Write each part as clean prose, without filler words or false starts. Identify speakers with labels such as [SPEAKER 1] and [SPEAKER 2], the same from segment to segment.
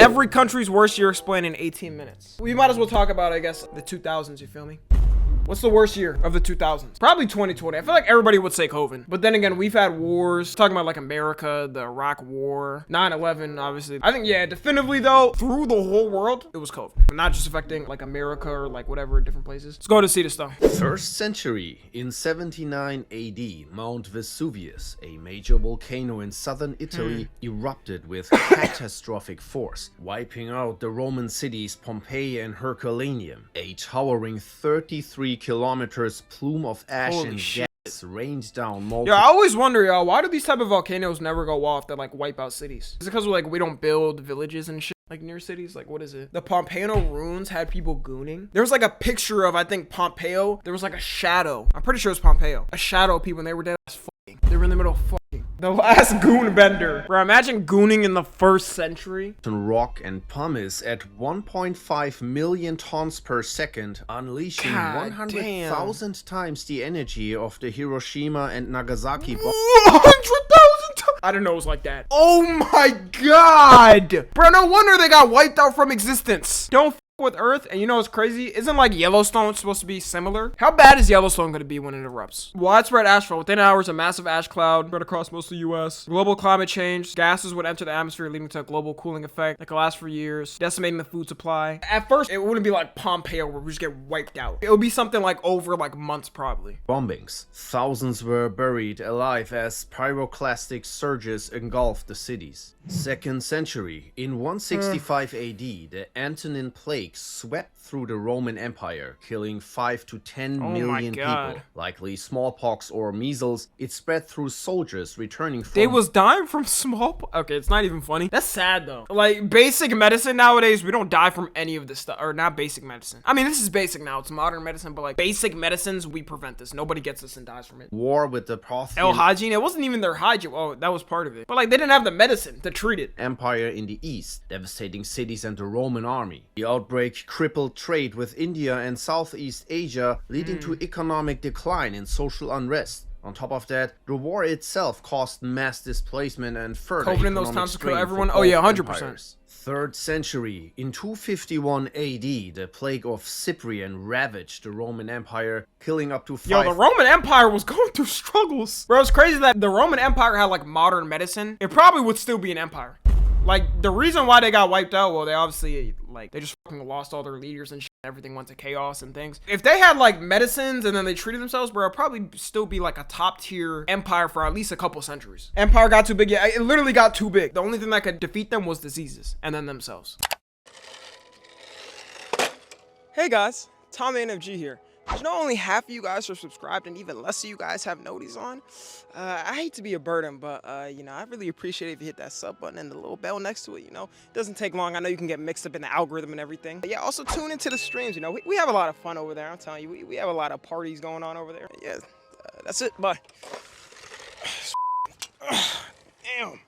[SPEAKER 1] every country's worst year explained in 18 minutes. We might as well talk about, I guess, the 2000s, you feel me? What's the worst year of the 2000s? Probably 2020. I feel like everybody would say COVID. But then again, we've had wars. Talking about like America, the Iraq War, 9/11, obviously. I think, yeah, definitively though, through the whole world, it was COVID. Not just affecting like America or like whatever different places. Let's go to see this though.
[SPEAKER 2] First century. In 79 AD, Mount Vesuvius, a major volcano in southern Italy, erupted with catastrophic force, wiping out the Roman cities Pompeii and Herculaneum. A towering 33 kilometers plume of ash
[SPEAKER 1] Holy
[SPEAKER 2] and
[SPEAKER 1] shit.
[SPEAKER 2] gas rained down
[SPEAKER 1] Yeah,
[SPEAKER 2] multiple
[SPEAKER 1] I always wonder, y'all, why do these type of volcanoes never go off that like wipe out cities? Is it because like we don't build villages and shit like near cities? Like what is it? The Pompeiano ruins had people gooning. There was like a picture of, I think, Pompeo. There was like a shadow. I'm pretty sure it was Pompeo. A shadow of people and they were dead as fucking. They were in the middle of fucking. The last goon bender. Bro, imagine gooning in the 1st century.
[SPEAKER 2] rock and pumice at 1.5 million tons per second, unleashing
[SPEAKER 1] God
[SPEAKER 2] 100,000 times the energy of the Hiroshima and Nagasaki bomb.
[SPEAKER 1] 100,000 times. I didn't know it was like that. Oh my god. Bro, no wonder they got wiped out from existence. Don't with Earth. And you know what's crazy? Isn't like Yellowstone supposed to be similar? How bad is Yellowstone going to be when it erupts? Widespread ashfall. Within hours, a massive ash cloud spread across most of the U.S. Global climate change. Gases would enter the atmosphere, leading to a global cooling effect that could last for years, decimating the food supply. At first, it wouldn't be like Pompeo where we just get wiped out. It would be something like over like months probably.
[SPEAKER 2] Bombings. Thousands were buried alive as pyroclastic surges engulfed the cities. 2nd century. In 165 AD, the Antonine Plague swept through the Roman Empire, killing 5 to 10 million people. Likely smallpox or measles, it spread through soldiers returning from...
[SPEAKER 1] They was dying from smallpox? Okay, it's not even funny. That's sad though. Like basic medicine nowadays, we don't die from any of this stuff. Or not basic medicine. I mean, this is basic now. It's modern medicine, but like basic medicines, we prevent this. Nobody gets this and dies from it.
[SPEAKER 2] War with the Parthian...
[SPEAKER 1] El hygiene, it wasn't even their hygiene. Oh, that was part of it. But like they didn't have the medicine to treat it.
[SPEAKER 2] Empire in the east, devastating cities and the Roman army. The outbreak crippled trade with India and Southeast Asia, leading to economic decline and social unrest. On top of that, the war itself caused mass displacement and further
[SPEAKER 1] COVID in those
[SPEAKER 2] economic
[SPEAKER 1] times to kill
[SPEAKER 2] strain
[SPEAKER 1] everyone.
[SPEAKER 2] for
[SPEAKER 1] Oh yeah,
[SPEAKER 2] both
[SPEAKER 1] 100%.
[SPEAKER 2] empires. 3rd century. In 251 AD, the plague of Cyprian ravaged the Roman Empire, killing up to 5...
[SPEAKER 1] Yo, the Roman Empire was going through struggles. Bro, it's crazy that the Roman Empire had like modern medicine. It probably would still be an empire. Like, the reason why they got wiped out, well, they obviously, like, they just fucking lost all their leaders and shit. Everything went to chaos and things. If they had, like, medicines and then they treated themselves, bro, it'd probably still be, like, a top-tier empire for at least a couple centuries. Empire got too big. Yeah, it literally got too big. The only thing that could defeat them was diseases and then themselves. Hey, guys. Tom NFG here. You know, only half of you guys are subscribed and even less of you guys have noties on. I hate to be a burden, but, you know, I really appreciate it if you hit that sub button and the little bell next to it, you know. It doesn't take long. I know you can get mixed up in the algorithm and everything. But yeah, also tune into the streams, you know. We have a lot of fun over there. I'm telling you, we have a lot of parties going on over there. Yeah, that's it. Bye. Damn.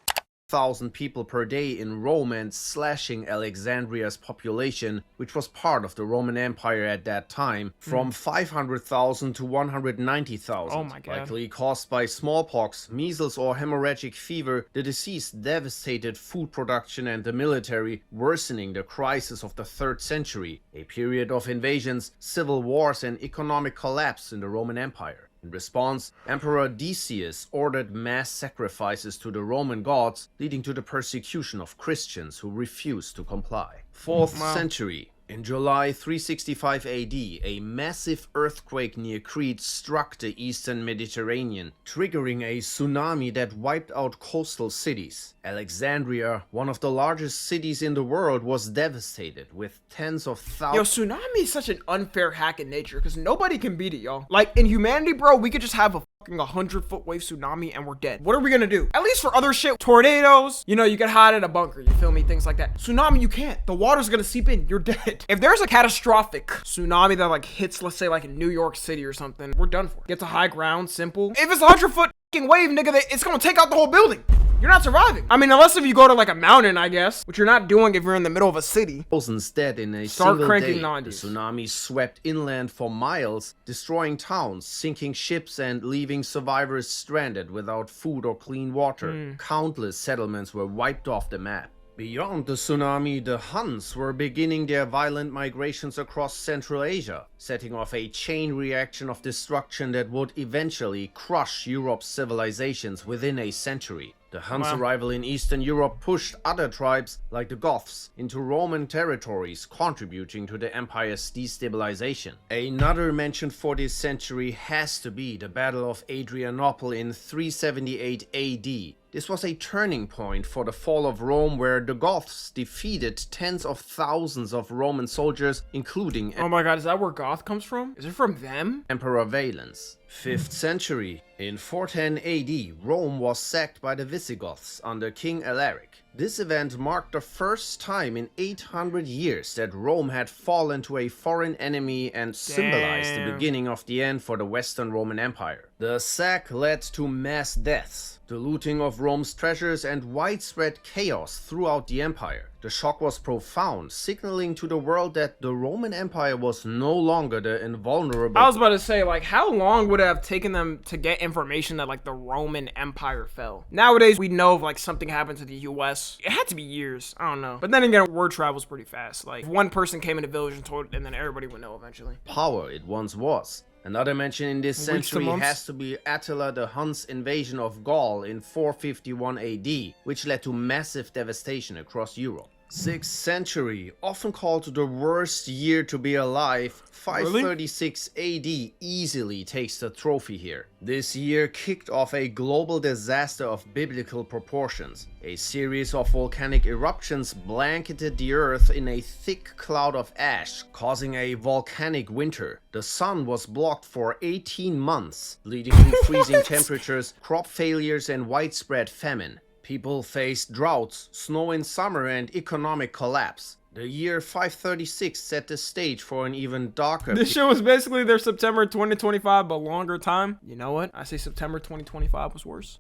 [SPEAKER 2] 1,000 people per day in Rome and slashing Alexandria's population, which was part of the Roman Empire at that time, from 500,000 to 190,000.
[SPEAKER 1] Oh my God.
[SPEAKER 2] Likely caused by smallpox, measles or hemorrhagic fever, the disease devastated food production and the military, worsening the crisis of the 3rd century, a period of invasions, civil wars and economic collapse in the Roman Empire. In response, Emperor Decius ordered mass sacrifices to the Roman gods, leading to the persecution of Christians who refused to comply. 4th century. In July 365 AD, a massive earthquake near Crete struck the eastern Mediterranean, triggering a tsunami that wiped out coastal cities. Alexandria, one of the largest cities in the world, was devastated, with tens of thousands...
[SPEAKER 1] Yo, tsunami is such an unfair hack in nature, because nobody can beat it, y'all. Like, in humanity, bro, we could just have a fucking 100-foot wave tsunami and we're dead. What are we gonna do? At least for other shit, tornadoes, you know, you can hide in a bunker, you feel me? Things like that. Tsunami, you can't. The water's gonna seep in, you're dead. If there's a catastrophic tsunami that like hits, let's say like in New York City or something, we're done for. Get to high ground, simple. If it's a 100-foot wave, nigga, it's gonna take out the whole building. You're not surviving. I mean, unless if you go to like a mountain, I guess, which you're not doing if you're in the middle of a city.
[SPEAKER 2] Thousands dead in a
[SPEAKER 1] Start
[SPEAKER 2] single
[SPEAKER 1] cranking
[SPEAKER 2] day.
[SPEAKER 1] 90s.
[SPEAKER 2] The tsunami swept inland for miles, destroying towns, sinking ships, and leaving survivors stranded without food or clean water. Countless settlements were wiped off the map. Beyond the tsunami, the Huns were beginning their violent migrations across Central Asia, setting off a chain reaction of destruction that would eventually crush Europe's civilizations within a century. The Huns'
[SPEAKER 1] Wow.
[SPEAKER 2] arrival in Eastern Europe pushed other tribes, like the Goths, into Roman territories, contributing to the empire's destabilization. Another mention for this century has to be the Battle of Adrianople in 378 AD. This was a turning point for the fall of Rome, where the Goths defeated tens of thousands of Roman soldiers, including
[SPEAKER 1] Oh my god, is that where Goth comes from? Is it from them?
[SPEAKER 2] Emperor Valens. 5th century. In 410 AD, Rome was sacked by the Visigoths under King Alaric. This event marked the first time in 800 years that Rome had fallen to a foreign enemy and symbolized the
[SPEAKER 1] Damn.
[SPEAKER 2] beginning of the end for the Western Roman Empire. The sack led to mass deaths, the looting of Rome's treasures, and widespread chaos throughout the empire. The shock was profound, signaling to the world that the Roman Empire was no longer the invulnerable.
[SPEAKER 1] I was about to say, like, how long would it have taken them to get information that, like, the Roman Empire fell? Nowadays, we know if, like, something happened to the US. It had to be years. I don't know. But then again, word travels pretty fast. Like, if one person came in a village and told it, and then everybody would know eventually.
[SPEAKER 2] Power it once was. Another mention in this
[SPEAKER 1] Weeks to
[SPEAKER 2] century
[SPEAKER 1] months?
[SPEAKER 2] has to be Attila the Hun's invasion of Gaul in 451 AD, which led to massive devastation across Europe. 6th century, often called the worst year to be alive, 536 AD easily takes the trophy here. This year kicked off a global disaster of biblical proportions. A series of volcanic eruptions blanketed the earth in a thick cloud of ash, causing a volcanic winter. The sun was blocked for 18 months, leading to freezing temperatures, crop failures, and widespread famine. People faced droughts, snow in summer, and economic collapse. The year 536 set the stage for an even darker
[SPEAKER 1] This shit was basically their September 2025, but longer time. You know what? I say September 2025 was worse.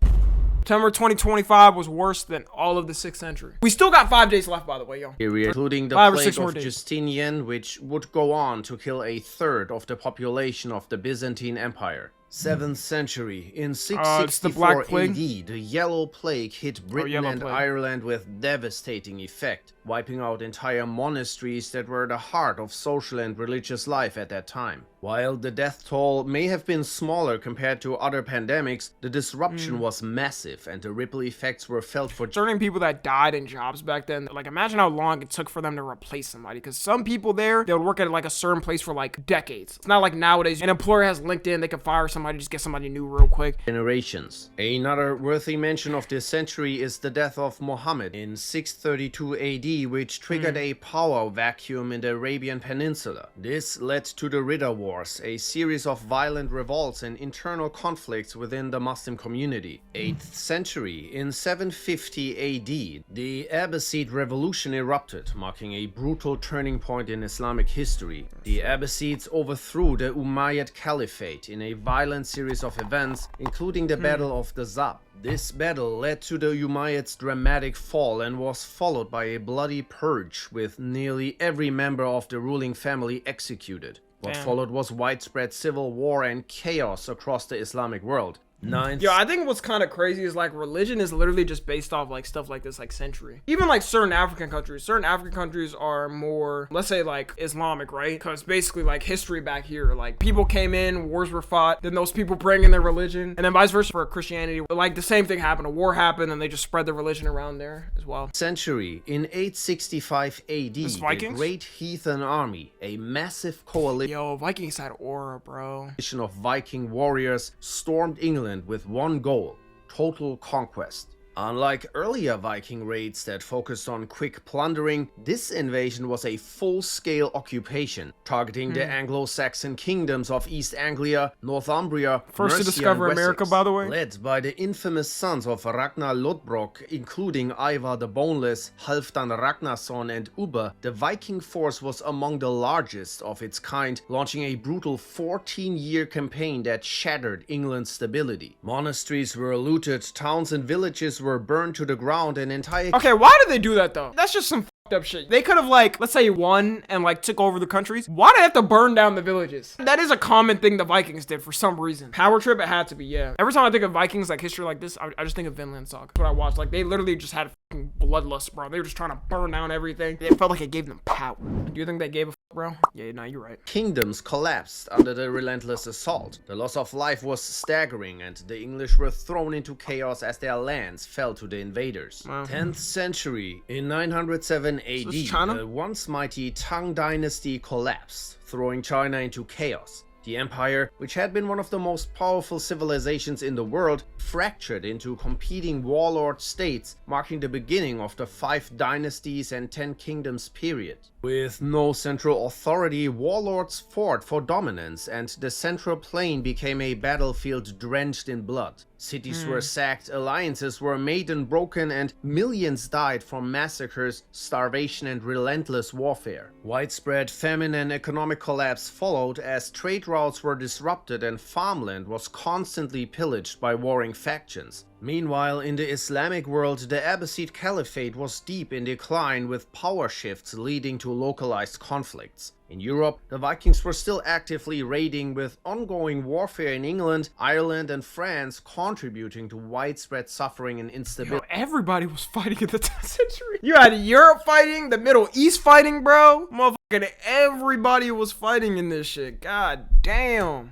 [SPEAKER 1] September 2025 was worse than all of the 6th century. We still got 5 days left, by the way, yo.
[SPEAKER 2] period, including the
[SPEAKER 1] 5 or
[SPEAKER 2] plague
[SPEAKER 1] 6 more
[SPEAKER 2] of
[SPEAKER 1] days.
[SPEAKER 2] Justinian, which would go on to kill a third of the population of the Byzantine Empire. 7th century. In
[SPEAKER 1] it's the
[SPEAKER 2] 664
[SPEAKER 1] Black Plague?
[SPEAKER 2] AD, the Yellow Plague hit Britain
[SPEAKER 1] Yellow
[SPEAKER 2] and
[SPEAKER 1] Plague.
[SPEAKER 2] Ireland with devastating effect, wiping out entire monasteries that were the heart of social and religious life at that time. While the death toll may have been smaller compared to other pandemics, the disruption was massive and the ripple effects were felt for
[SPEAKER 1] Certain people that died in jobs back then, like, imagine how long it took for them to replace somebody. Because some people there, they would work at like a certain place for like decades. It's not like nowadays an employer has LinkedIn, they can fire somebody, just get somebody new real quick.
[SPEAKER 2] generations. Another worthy mention of this century is the death of Muhammad in 632 AD, which triggered a power vacuum in the Arabian Peninsula. This led to the Ridda Wars, a series of violent revolts and internal conflicts within the Muslim community. 8th century. In 750 AD, the Abbasid Revolution erupted, marking a brutal turning point in Islamic history. The Abbasids overthrew the Umayyad Caliphate in a violent series of events, including the Battle of the Zab. This battle led to the Umayyads' dramatic fall and was followed by a bloody purge, with nearly every member of the ruling family executed. What
[SPEAKER 1] Damn.
[SPEAKER 2] followed was widespread civil war and chaos across the Islamic world. 9th
[SPEAKER 1] Yo, I think what's kind of crazy is like religion is literally just based off like stuff like this, like century. Even like certain African countries are more, let's say like Islamic, right? Because basically like history back here, like people came in, wars were fought, then those people bring in their religion, and then vice versa for Christianity. Like the same thing happened, a war happened, and they just spread the religion around there as well.
[SPEAKER 2] century. In 865 AD, the
[SPEAKER 1] Vikings?
[SPEAKER 2] Great Heathen Army, a massive coalition
[SPEAKER 1] Yo, Vikings had aura, bro.
[SPEAKER 2] of Viking warriors, stormed England with one goal: total conquest. Unlike earlier Viking raids that focused on quick plundering, this invasion was a full-scale occupation, targeting the Anglo-Saxon kingdoms of East Anglia, Northumbria,
[SPEAKER 1] First to
[SPEAKER 2] Mercia,
[SPEAKER 1] discover
[SPEAKER 2] and
[SPEAKER 1] America,
[SPEAKER 2] Wessex,
[SPEAKER 1] by the way.
[SPEAKER 2] led by the infamous sons of Ragnar Lodbrok, including Ivar the Boneless, Halfdan Ragnarsson, and Ubba. The Viking force was among the largest of its kind, launching a brutal 14-year campaign that shattered England's stability. Monasteries were looted, towns and villages were burned to the ground, and entire
[SPEAKER 1] Okay, why did they do that though? That's just some up shit. They could have like, let's say won and like took over the countries. Why do they have to burn down the villages? That is a common thing the Vikings did for some reason. Power trip, it had to be, yeah. Every time I think of Vikings, like history like this, I just think of Vinland Saga. That's what I watched. Like they literally just had fucking bloodlust, bro. They were just trying to burn down everything. It felt like it gave them power. Do you think they gave a bro? Yeah, no, you're right.
[SPEAKER 2] Kingdoms collapsed under the relentless assault. The loss of life was staggering, and the English were thrown into chaos as their lands fell to the invaders.
[SPEAKER 1] Wow.
[SPEAKER 2] 10th century, in 907 AD, the once mighty Tang dynasty collapsed, throwing China into chaos. The empire, which had been one of the most powerful civilizations in the world, fractured into competing warlord states, marking the beginning of the 5 dynasties and 10 kingdoms period. With no central authority, warlords fought for dominance, and the central plain became a battlefield drenched in blood. Cities were sacked, alliances were made and broken, and millions died from massacres, starvation, and relentless warfare. Widespread famine and economic collapse followed as trade routes were disrupted and farmland was constantly pillaged by warring factions. Meanwhile, in the Islamic world, the Abbasid Caliphate was deep in decline, with power shifts leading to localized conflicts. In Europe, the Vikings were still actively raiding, with ongoing warfare in England, Ireland, and France contributing to widespread suffering and instability.
[SPEAKER 1] Yo, everybody was fighting in the 10th century. You had Europe fighting, the Middle East fighting, bro. Motherfucking everybody was fighting in this shit. God damn.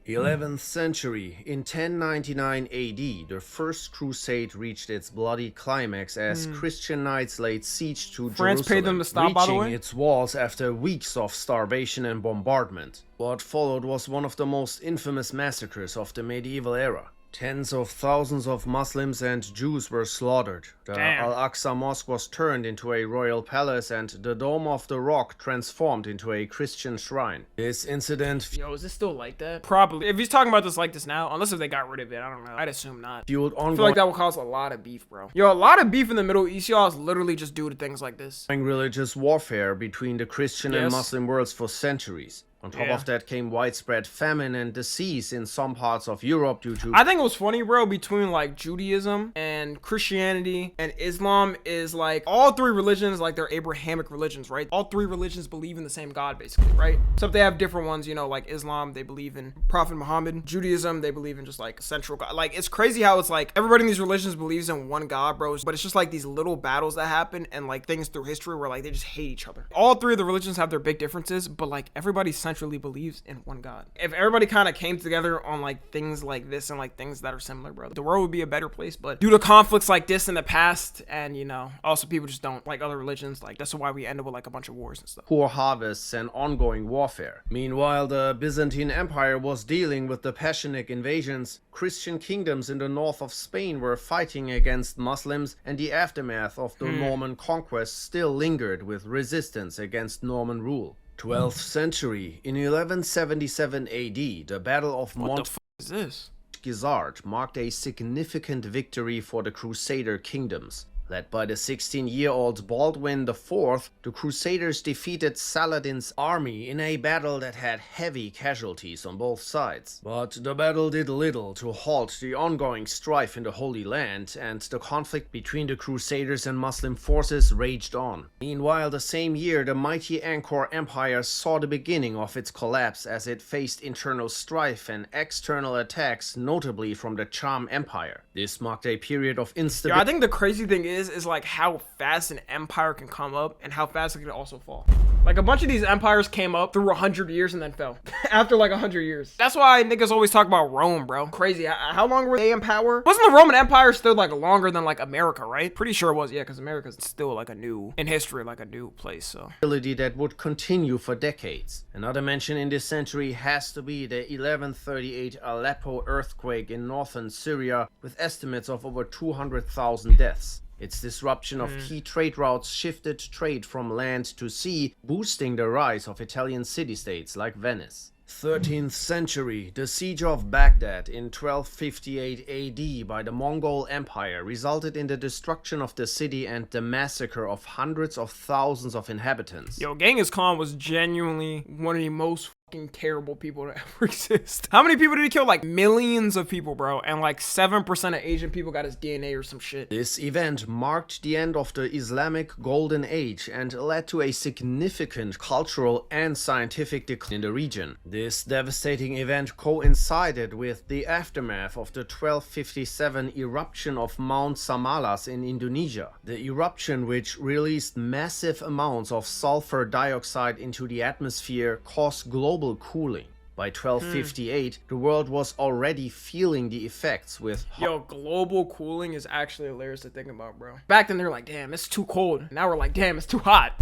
[SPEAKER 2] 11th century, in 1099 AD, the First Crusade reached its bloody climax as Christian knights laid siege to
[SPEAKER 1] France
[SPEAKER 2] Jerusalem,
[SPEAKER 1] paid them to stop, by the way?
[SPEAKER 2] reaching its walls after weeks of starvation and bombardment. What followed was one of the most infamous massacres of the medieval era. Tens of thousands of Muslims and Jews were slaughtered. The Al-Aqsa Mosque was turned into a royal palace, and the Dome of the Rock transformed into a Christian shrine. This incident
[SPEAKER 1] Yo, is it still like that? Probably. If he's talking about this like this now, unless if they got rid of it, I don't know. I'd assume not.
[SPEAKER 2] fueled
[SPEAKER 1] I feel
[SPEAKER 2] ongoing
[SPEAKER 1] like that will cause a lot of beef, bro. Yo, a lot of beef in the Middle East, y'all, is literally just due to things like this.
[SPEAKER 2] religious warfare between the Christian and
[SPEAKER 1] Yes.
[SPEAKER 2] Muslim worlds for centuries. On top of that came widespread famine and disease in some parts of Europe due to
[SPEAKER 1] I think it was funny, bro, between like Judaism and Christianity and Islam is like all 3 religions, like they're Abrahamic religions, right? All 3 religions believe in the same God, basically, right? Except they have different ones, you know, like Islam, they believe in Prophet Muhammad. Judaism, they believe in just like a central God. Like, it's crazy how it's like everybody in these religions believes in one God, bro. But it's just like these little battles that happen and like things through history where like they just hate each other. All 3 of the religions have their big differences, but like everybody's centrally believes in one God. If everybody kind of came together on like things like this and like things that are similar, bro, the world would be a better place. But due to conflicts like this in the past, and you know, also people just don't like other religions, like that's why we end up with like a bunch of wars and stuff.
[SPEAKER 2] poor harvests and ongoing warfare. Meanwhile, the Byzantine Empire was dealing with the Passionist invasions. Christian kingdoms in the north of Spain were fighting against Muslims, and the aftermath of the Norman conquest still lingered with resistance against Norman rule. 12th century, in 1177 AD, the Battle of
[SPEAKER 1] What the fuck is this?
[SPEAKER 2] Montgizard marked a significant victory for the Crusader kingdoms. Led by the 16-year-old Baldwin IV, the Crusaders defeated Saladin's army in a battle that had heavy casualties on both sides. But the battle did little to halt the ongoing strife in the Holy Land, and the conflict between the Crusaders and Muslim forces raged on. Meanwhile, the same year, the mighty Angkor Empire saw the beginning of its collapse as it faced internal strife and external attacks, notably from the Cham Empire. This marked a period of instability.
[SPEAKER 1] I think the crazy thing is like how fast an empire can come up and how fast it can also fall. Like a bunch of these empires came up through 100 years and then fell after like 100 years. That's why niggas always talk about Rome, bro. Crazy. How long were they in power? Wasn't the Roman Empire still like longer than like America, right? Pretty sure it was, yeah, because America's still like a new, in history, like a new place, so.
[SPEAKER 2] That would continue for decades. Another mention in this century has to be the 1138 Aleppo earthquake in northern Syria, with estimates of over 200,000 deaths. Its disruption of key trade routes shifted trade from land to sea, boosting the rise of Italian city-states like Venice. 13th century, the siege of Baghdad in 1258 AD by the Mongol Empire resulted in the destruction of the city and the massacre of hundreds of thousands of inhabitants.
[SPEAKER 1] Yo, Genghis Khan was genuinely one of the most terrible people to ever exist. How many people did he kill? Like millions of people, bro. And like 7% of Asian people got his DNA or some shit.
[SPEAKER 2] This event marked the end of the Islamic Golden Age and led to a significant cultural and scientific decline in the region. This devastating event coincided with the aftermath of the 1257 eruption of Mount Samalas in Indonesia. The eruption, which released massive amounts of sulfur dioxide into the atmosphere, caused global cooling. By 1258, the world was already feeling the effects with
[SPEAKER 1] Yo, global cooling is actually hilarious to think about, bro. Back then, they were like, damn, it's too cold. Now we're like, damn, it's too hot.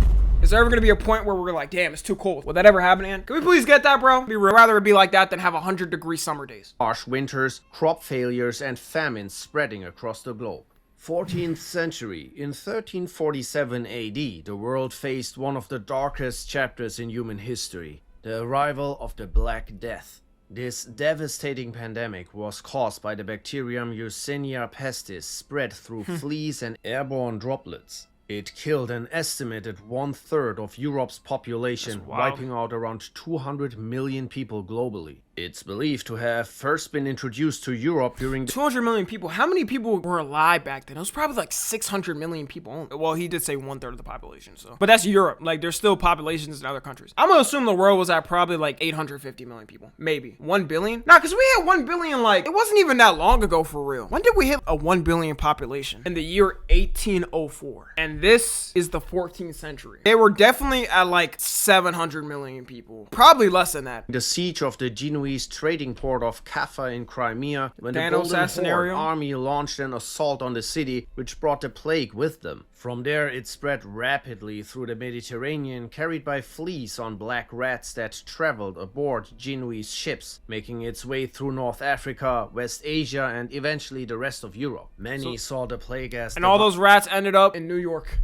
[SPEAKER 1] Is there ever gonna be a point where we're like, damn, it's too cold? Will that ever happen, Ann? Can we please get that, bro? We'd rather it be like that than have 100-degree summer days.
[SPEAKER 2] harsh winters, crop failures, and famines spreading across the globe. 14th century. In 1347 AD, the world faced one of the darkest chapters in human history. The arrival of the Black Death. This devastating pandemic was caused by the bacterium Yersinia pestis spread through fleas and airborne droplets. It killed an estimated 1/3 of Europe's population,
[SPEAKER 1] That's wild.
[SPEAKER 2] wiping out around 200 million people globally. It's believed to have first been introduced to Europe during the
[SPEAKER 1] 200 million people. How many people were alive back then? It was probably like 600 million people only. Well, he did say 1/3 of the population, so. But that's Europe. Like, there's still populations in other countries. I'm gonna assume the world was at probably like 850 million people. Maybe. 1 billion? Nah, because we had 1 billion, like, it wasn't even that long ago for real. When did we hit a 1 billion population? In the year 1804. And this is the 14th century. They were definitely at like 700 million people. Probably less than that.
[SPEAKER 2] the siege of the Genoese trading port of Kaffa in Crimea, when the
[SPEAKER 1] Thanos
[SPEAKER 2] Golden Horde
[SPEAKER 1] scenario.
[SPEAKER 2] army launched an assault on the city, which brought the plague with them. From there, it spread rapidly through the Mediterranean, carried by fleas on black rats that traveled aboard Genoese ships, making its way through North Africa, West Asia, and eventually the rest of Europe. Many saw the plague as
[SPEAKER 1] And all those rats ended up in New York.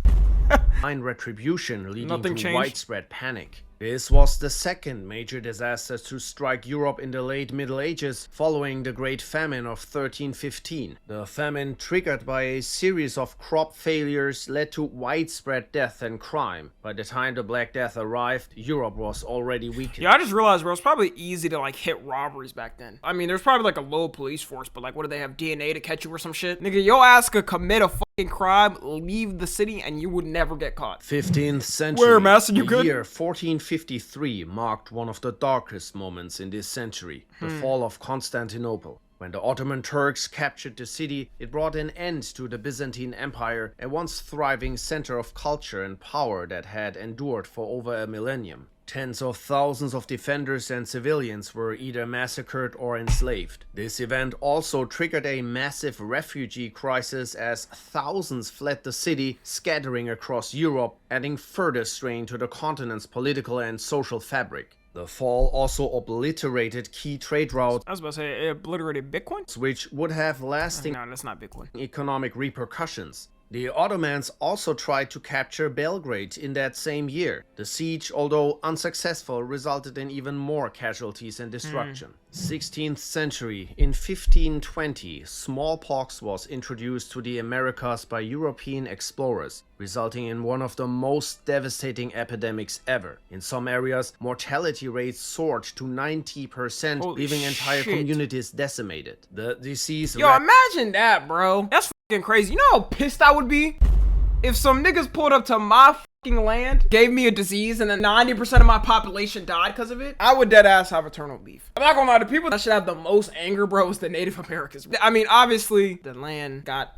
[SPEAKER 2] divine retribution, leading
[SPEAKER 1] Nothing
[SPEAKER 2] to
[SPEAKER 1] changed.
[SPEAKER 2] widespread panic. This was the second major disaster to strike Europe in the late Middle Ages, following the Great Famine of 1315. The famine, triggered by a series of crop failures, led to widespread death and crime. By the time the Black Death arrived, Europe was already weakened.
[SPEAKER 1] Yeah, I just realized, bro, it's probably easy to like hit robberies back then. I mean, there's probably like a low police force, but like, what do they have, DNA to catch you or some shit? Nigga, your ass could commit a fucking crime, leave the city, and you would never get caught.
[SPEAKER 2] 15th century.
[SPEAKER 1] Where, Master, you
[SPEAKER 2] the
[SPEAKER 1] good?
[SPEAKER 2] year 1453 marked one of the darkest moments in this century, the fall of Constantinople. When the Ottoman Turks captured the city, it brought an end to the Byzantine Empire, a once thriving center of culture and power that had endured for over a millennium. Tens of thousands of defenders and civilians were either massacred or enslaved. This event also triggered a massive refugee crisis as thousands fled the city, scattering across Europe, adding further strain to the continent's political and social fabric. The fall also obliterated key trade routes,
[SPEAKER 1] I was about to say, it obliterated Bitcoin?
[SPEAKER 2] which would have lasting
[SPEAKER 1] No, that's not Bitcoin.
[SPEAKER 2] economic repercussions. The Ottomans also tried to capture Belgrade in that same year. The siege, although unsuccessful, resulted in even more casualties and destruction. 16th century. In 1520, smallpox was introduced to the Americas by European explorers, resulting in one of the most devastating epidemics ever. In some areas, mortality rates soared to 90%,
[SPEAKER 1] Holy
[SPEAKER 2] leaving entire
[SPEAKER 1] shit.
[SPEAKER 2] communities decimated. The disease
[SPEAKER 1] Yo, imagine that, bro. That's fucking crazy. You know how pissed I would be if some niggas pulled up to my fucking land, gave me a disease, and then 90% of my population died because of it? I would dead ass have eternal beef. I'm not gonna lie, the people that should have the most anger, bro, is the Native Americans. I mean, obviously, the land got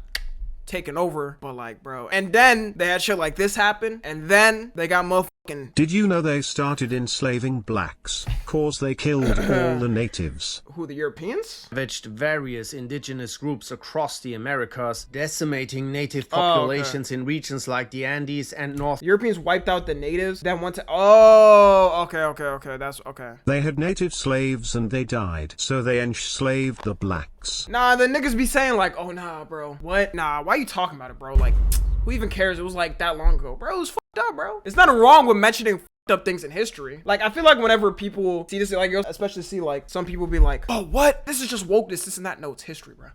[SPEAKER 1] taken over, but like, bro. And then they had shit like this happen, and then they got motherfucking...
[SPEAKER 3] Did you know they started enslaving blacks, cause they killed all the natives?
[SPEAKER 1] Who, the Europeans?
[SPEAKER 2] ravaged various indigenous groups across the Americas, decimating native
[SPEAKER 1] okay.
[SPEAKER 2] populations in regions like the Andes and North
[SPEAKER 1] Europeans wiped out the natives, then went to... Oh, okay, that's okay.
[SPEAKER 3] They had native slaves and they died, so they enslaved the blacks.
[SPEAKER 1] Nah, the niggas be saying like, oh nah, bro. What? Nah, why you talking about it, bro? Like, who even cares? It was like that long ago. Bro, it was fucked up, bro. There's nothing wrong with mentioning fucked up things in history. Like, I feel like whenever people see this, like, especially see like, some people be like, oh, what? This is just wokeness, this and that. No, it's history, bro.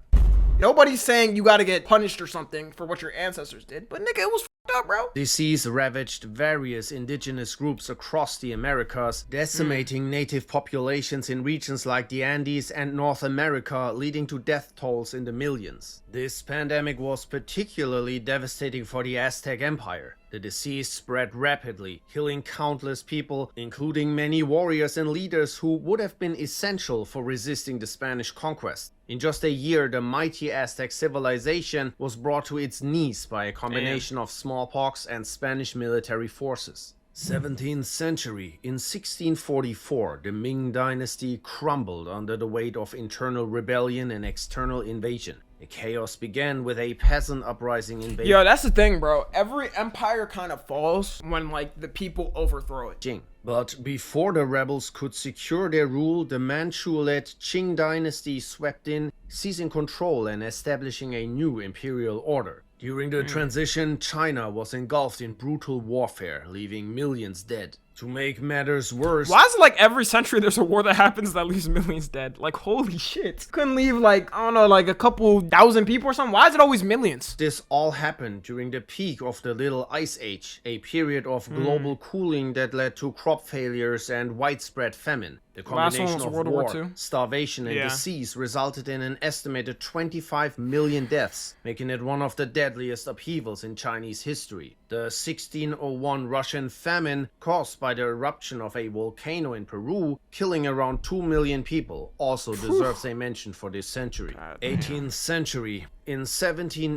[SPEAKER 1] Nobody's saying you gotta get punished or something for what your ancestors did. But nigga, it was up, bro.
[SPEAKER 2] Disease ravaged various indigenous groups across the Americas, decimating native populations in regions like the Andes and North America, leading to death tolls in the millions. This pandemic was particularly devastating for the Aztec Empire. The disease spread rapidly, killing countless people, including many warriors and leaders who would have been essential for resisting the Spanish conquest. In just a year, the mighty Aztec civilization was brought to its knees by a combination of smallpox and Spanish military forces. 17th century. In 1644, the Ming dynasty crumbled under the weight of internal rebellion and external invasion. The chaos began with a peasant uprising invasion.
[SPEAKER 1] Yo, that's the thing, bro. Every empire kind of falls when, like, the people overthrow it.
[SPEAKER 2] But before the rebels could secure their rule, the Manchu-led Qing dynasty swept in, seizing control and establishing a new imperial order. During the transition, China was engulfed in brutal warfare, leaving millions dead. To make matters worse,
[SPEAKER 1] Why is it like every century there's a war that happens that leaves millions dead? Like, holy shit. Couldn't leave, like, I don't know, like a couple thousand people or something? Why is it always millions?
[SPEAKER 2] this all happened during the peak of the Little Ice Age, a period of global cooling that led to crop failures and widespread famine. The
[SPEAKER 1] Last one
[SPEAKER 2] combination
[SPEAKER 1] was
[SPEAKER 2] of
[SPEAKER 1] World War II.
[SPEAKER 2] starvation, and
[SPEAKER 1] Yeah.
[SPEAKER 2] disease resulted in an estimated 25 million deaths, making it one of the deadliest upheavals in Chinese history. The 1601 Russian famine, caused by the eruption of a volcano in Peru, killing around 2 million people, also deserves a mention for this century. 18th century. In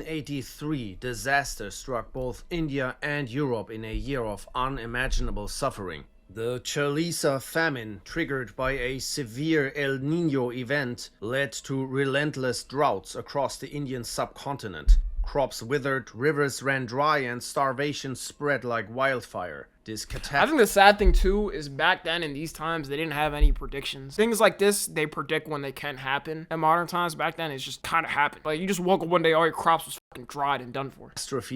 [SPEAKER 2] 1783, disaster struck both India and Europe in a year of unimaginable suffering. The Chalisa famine, triggered by a severe El Nino event, led to relentless droughts across the Indian subcontinent. Crops withered, rivers ran dry, and starvation spread like wildfire. This
[SPEAKER 1] I
[SPEAKER 2] catastrophe
[SPEAKER 1] think the sad thing too is back then in these times they didn't have any predictions. Things like this they predict when they can happen. In modern times, back then it's just kind of happened. Like you just woke up one day, all your crops was fucking dried and done for.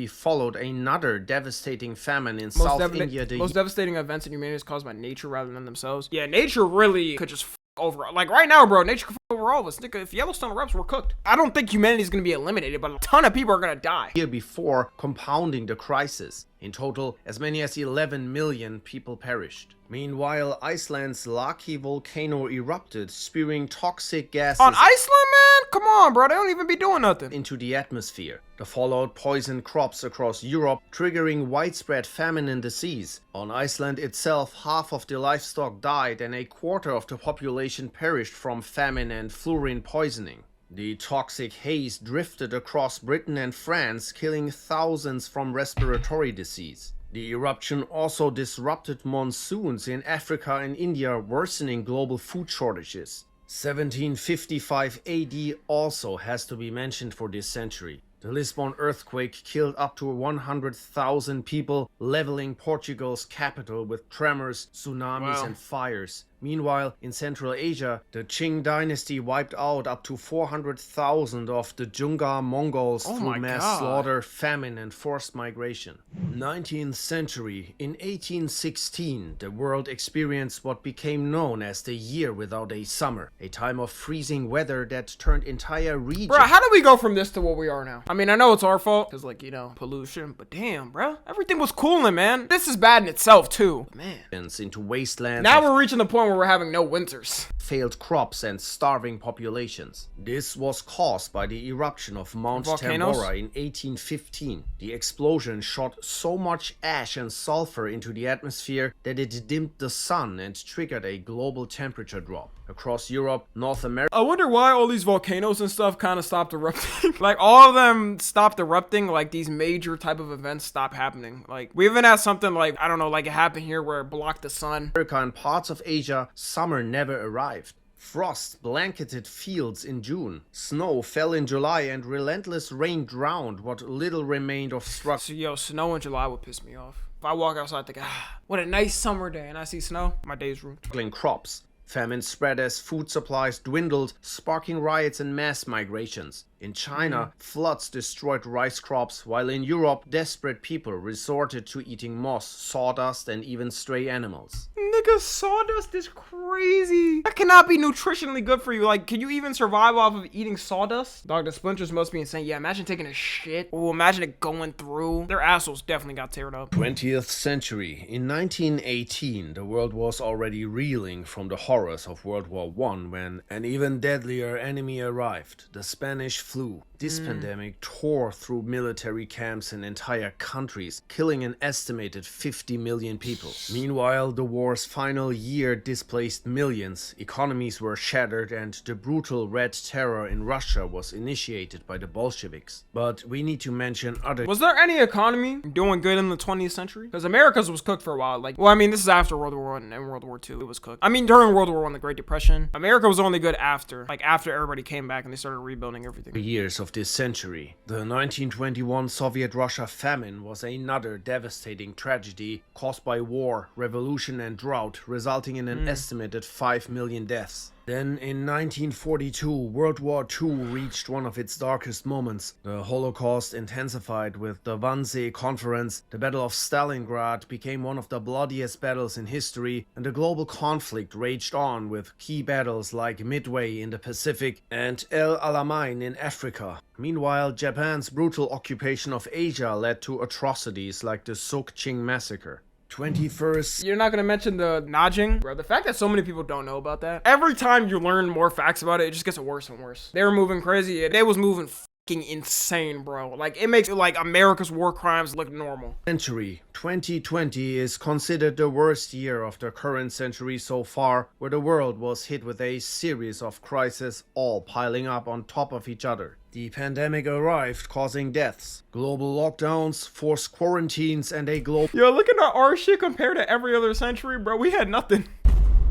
[SPEAKER 2] followed another devastating famine in South India.
[SPEAKER 1] Most devastating events in humanity is caused by nature rather than themselves. Yeah, nature really could just over. Like right now, bro, nature could over all of us. Nigga, if Yellowstone erupts, we're cooked. I don't think humanity is gonna be eliminated, but a ton of people are gonna die.
[SPEAKER 2] Year before, compounding the crisis. In total, as many as 11 million people perished. Meanwhile, Iceland's Laki volcano erupted, spewing toxic gases
[SPEAKER 1] On Iceland, man? Come on, bro. They don't even be doing nothing.
[SPEAKER 2] into the atmosphere. The fallout poisoned crops across Europe, triggering widespread famine and disease. On Iceland itself, half of the livestock died and a quarter of the population perished from famine and fluorine poisoning. The toxic haze drifted across Britain and France, killing thousands from respiratory disease. The eruption also disrupted monsoons in Africa and India, worsening global food shortages. 1755 AD also has to be mentioned for this century. The Lisbon earthquake killed up to 100,000 people, leveling Portugal's capital with tremors, tsunamis,
[SPEAKER 1] Wow.
[SPEAKER 2] and fires. Meanwhile, in Central Asia, the Qing dynasty wiped out up to 400,000 of the Jungar Mongols
[SPEAKER 1] Oh
[SPEAKER 2] through
[SPEAKER 1] my
[SPEAKER 2] mass
[SPEAKER 1] God.
[SPEAKER 2] slaughter, famine, and forced migration. 19th century. In 1816, the world experienced what became known as the Year Without a Summer, a time of freezing weather that turned entire regions.
[SPEAKER 1] Bro, how did we go from this to what we are now? I mean, I know it's our fault, because, like, you know, pollution, but damn, bro. Everything was cooling, man. This is bad in itself, too. Man.
[SPEAKER 2] into wastelands
[SPEAKER 1] Now
[SPEAKER 2] of
[SPEAKER 1] we're reaching the point where we're having no winters.
[SPEAKER 2] failed crops and starving populations. This was caused by the eruption of Mount
[SPEAKER 1] Volcanoes?
[SPEAKER 2] Tambora in 1815. The explosion shot so much ash and sulfur into the atmosphere that it dimmed the sun and triggered a global temperature drop. Across Europe, North America,
[SPEAKER 1] I wonder why all these volcanoes and stuff kind of stopped erupting. Like, all of them stopped erupting, like, these major type of events stopped happening. Like, we even had something like, I don't know, like it happened here where it blocked the sun.
[SPEAKER 2] and parts of Asia, summer never arrived. Frost blanketed fields in June. Snow fell in July, and relentless rain drowned what little remained of
[SPEAKER 1] So, yo, snow in July would piss me off. If I walk outside thinking, what a nice summer day, and I see snow, my day's ruined.
[SPEAKER 2] struggling crops. Famine spread as food supplies dwindled, sparking riots and mass migrations. In China, floods destroyed rice crops, while in Europe, desperate people resorted to eating moss, sawdust, and even stray animals.
[SPEAKER 1] Nigga, sawdust is crazy. That cannot be nutritionally good for you. Like, can you even survive off of eating sawdust? Dr. Splinters must be insane. Yeah, imagine taking a shit. Oh, imagine it going through. Their assholes definitely got teared up.
[SPEAKER 2] 20th century. In 1918, the world was already reeling from the horrors of World War I when an even deadlier enemy arrived, the Spanish flu. This pandemic tore through military camps in entire countries, killing an estimated 50 million people. Meanwhile, the war's final year displaced millions, economies were shattered, and the brutal Red Terror in Russia was initiated by the Bolsheviks. But we need to mention other...
[SPEAKER 1] Was there any economy doing good in the 20th century? Because America's was cooked for a while. Like, well, I mean, this is after World War I and World War II. It was cooked. I mean, during World War I, the Great Depression, America was only good after. Like, after everybody came back and they started rebuilding everything.
[SPEAKER 2] years of this century. The 1921 Soviet-Russia famine was another devastating tragedy caused by war, revolution, and drought, resulting in an estimated 5 million deaths. Then, in 1942, World War II reached one of its darkest moments. The Holocaust intensified with the Wannsee Conference, the Battle of Stalingrad became one of the bloodiest battles in history, and the global conflict raged on with key battles like Midway in the Pacific and El Alamein in Africa. Meanwhile, Japan's brutal occupation of Asia led to atrocities like the Sokching massacre. 21st.
[SPEAKER 1] You're not gonna mention the Najing? Bro, the fact that so many people don't know about that. Every time you learn more facts about it, it just gets worse and worse. They were moving crazy. They was moving fucking insane, bro. Like, it makes like America's war crimes look normal.
[SPEAKER 2] Century. 2020 is considered the worst year of the current century so far, where the world was hit with a series of crises all piling up on top of each other. The pandemic arrived, causing deaths, global lockdowns, forced quarantines, and a global...
[SPEAKER 1] Yo, look at our shit compared to every other century, bro. We had nothing.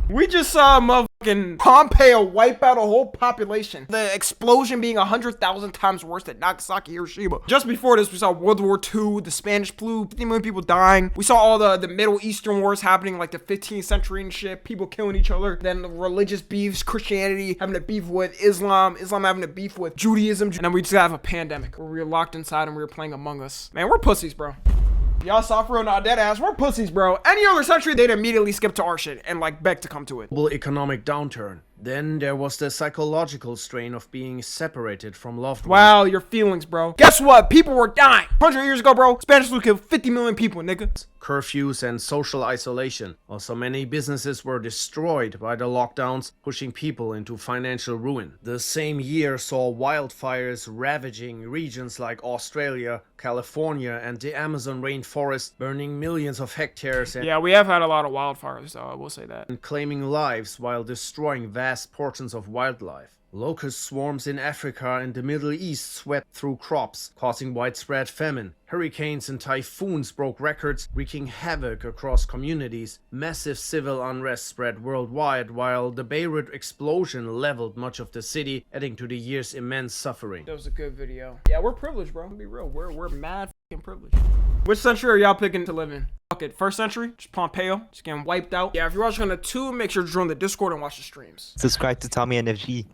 [SPEAKER 1] We just saw motherfucking Pompeo wipe out a whole population. The explosion being 100,000 times worse than Nagasaki, Hiroshima. Just before this, we saw World War II, the Spanish flu, 50 million people dying. We saw all the Middle Eastern wars happening, like the 15th century and shit. People killing each other. Then the religious beefs, Christianity having a beef with Islam, Islam having a beef with Judaism. And then we just have a pandemic where we were locked inside and we were playing Among Us. Man, we're pussies, bro. Y'all saw for real, not dead ass. We're pussies, bro. Any other century, they'd immediately skip to our shit and like beg to come to it.
[SPEAKER 2] Global economic downturn. Then there was the psychological strain of being separated from loved ones.
[SPEAKER 1] Wow, your feelings, bro. Guess what? People were dying. 100 years ago, bro, Spanish flu killed 50 million people, nigga.
[SPEAKER 2] Curfews and social isolation. Also, many businesses were destroyed by the lockdowns, pushing people into financial ruin. The same year saw wildfires ravaging regions like Australia, California, and the Amazon rainforest, burning millions of hectares and
[SPEAKER 1] Yeah, we have had a lot of wildfires, though, I will say that.
[SPEAKER 2] claiming lives while destroying vast portions of wildlife. Locust swarms in Africa and the Middle East swept through crops, causing widespread famine. Hurricanes and typhoons broke records, wreaking havoc across communities. Massive civil unrest spread worldwide, while the Beirut explosion leveled much of the city, adding to the year's immense suffering.
[SPEAKER 1] That was a good video. Yeah, we're privileged, bro. Be real. We're mad fucking privileged. Which century are y'all picking to live in? Fuck it. First century? Just Pompeo. Just getting wiped out. Yeah, if you're watching on the 2, make sure to join the Discord and watch the streams.
[SPEAKER 4] Subscribe to Tommy NFG.